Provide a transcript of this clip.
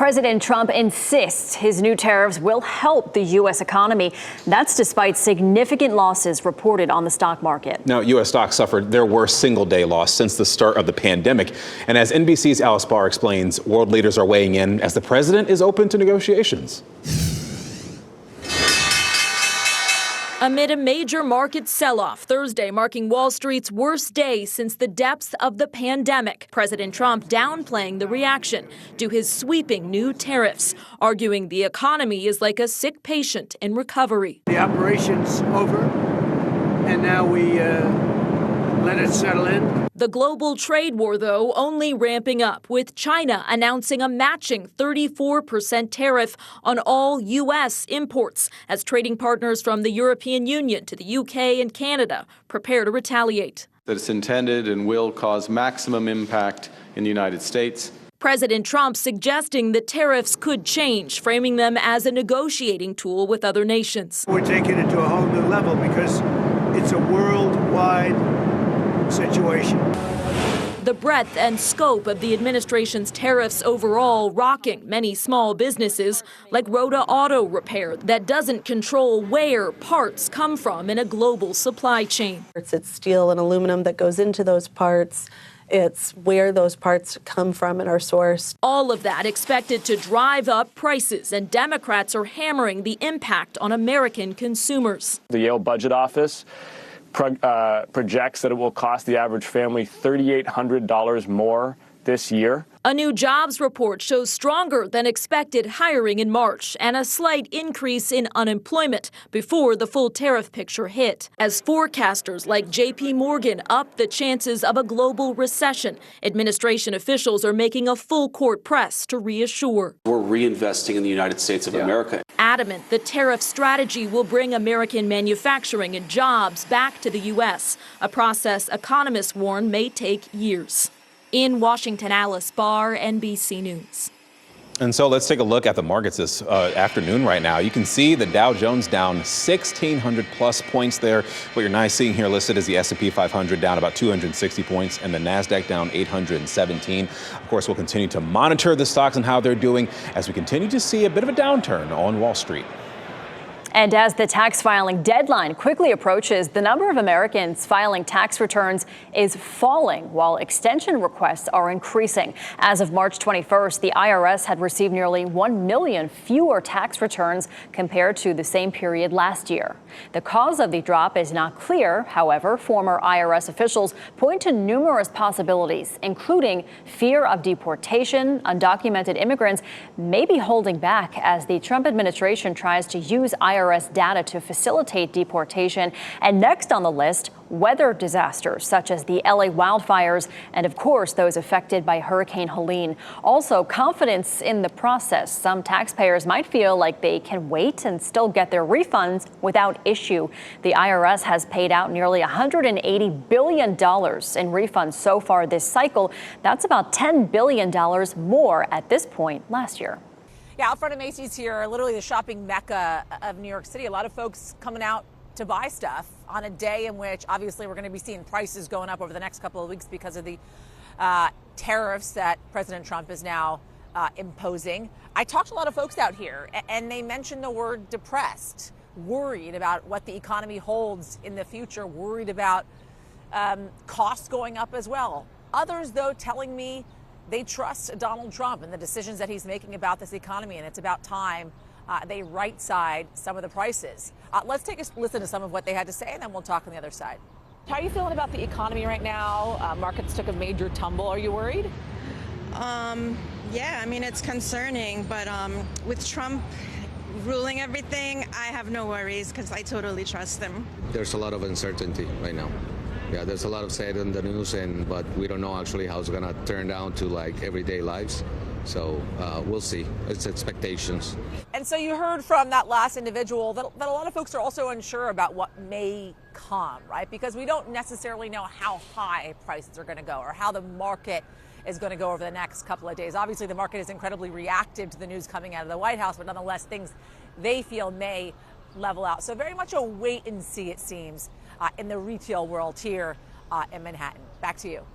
President Trump insists his new tariffs will help the U.S. economy. That's despite significant losses reported on the stock market. Now, U.S. stocks suffered their worst single-day loss since the start of the pandemic. And as NBC's Alice Barr explains, world leaders are weighing in as the president is open to negotiations. Amid a major market sell-off Thursday, marking Wall Street's worst day since the depths of the pandemic, President Trump downplaying the reaction to his sweeping new tariffs, arguing the economy is like a sick patient in recovery. The operation's over, and now we let it settle in. The global trade war, though, only ramping up, with China announcing a matching 34% tariff on all U.S. imports as trading partners from the European Union to the U.K. and Canada prepare to retaliate. That it's intended and will cause maximum impact in the United States. President Trump suggesting the tariffs could change, framing them as a negotiating tool with other nations. We're taking it to a whole new level because it's a worldwide situation. The breadth and scope of the administration's tariffs overall rocking many small businesses like Rhoda Auto Repair that doesn't control where parts come from in a global supply chain. It's steel and aluminum that goes into those parts. It's where those parts come from and are sourced. All of that expected to drive up prices, and Democrats are hammering the impact on American consumers. The Yale Budget Office projects that it will cost the average family $3,800 more this year. A new jobs report shows stronger than expected hiring in March and a slight increase in unemployment before the full tariff picture hit. As forecasters like J.P. Morgan up the chances of a global recession, administration officials are making a full court press to reassure. We're reinvesting in the United States of America. Adamant the tariff strategy will bring American manufacturing and jobs back to the U.S., a process economists warn may take years. In Washington, Alice Barr, NBC News. And so let's take a look at the markets this afternoon right now. You can see the Dow Jones down 1,600 plus points there. What you're not seeing here listed is the S&P 500 down about 260 points and the NASDAQ down 817. Of course, we'll continue to monitor the stocks and how they're doing as we continue to see a bit of a downturn on Wall Street. And as the tax filing deadline quickly approaches, the number of Americans filing tax returns is falling while extension requests are increasing. As of March 21st, the IRS had received nearly 1 million fewer tax returns compared to the same period last year. The cause of the drop is not clear. However, former IRS officials point to numerous possibilities, including fear of deportation. Undocumented immigrants may be holding back as the Trump administration tries to use IRS data to facilitate deportation. And next on the list, weather disasters such as the LA wildfires and, of course, those affected by Hurricane Helene. Also, confidence in the process. Some taxpayers might feel like they can wait and still get their refunds without issue. The IRS has paid out nearly $180 billion in refunds so far this cycle. That's about $10 billion more at this point last year. Yeah, out front of Macy's here, literally the shopping mecca of New York City. A lot of folks coming out to buy stuff on a day in which obviously we're going to be seeing prices going up over the next couple of weeks because of the tariffs that President Trump is now imposing. I talked to a lot of folks out here and they mentioned the word depressed, worried about what the economy holds in the future, worried about costs going up as well. Others, though, telling me they trust Donald Trump and the decisions that he's making about this economy, and it's about time they right-side some of the prices. Let's take a listen to some of what they had to say, and then we'll talk on the other side. How are you feeling about the economy right now? Markets took a major tumble. Are you worried? Yeah, I mean, it's concerning, but with Trump ruling everything, I have no worries because I totally trust him. There's a lot of uncertainty right now. Yeah, there's a lot of said in the news, but we don't know actually how it's going to turn down to like everyday lives. So we'll see. It's expectations. And so you heard from that last individual that a lot of folks are also unsure about what may come, right? Because we don't necessarily know how high prices are going to go or how the market is going to go over the next couple of days. Obviously, the market is incredibly reactive to the news coming out of the White House, but nonetheless, things they feel may level out. So very much a wait and see, it seems, in the retail world here in Manhattan. Back to you.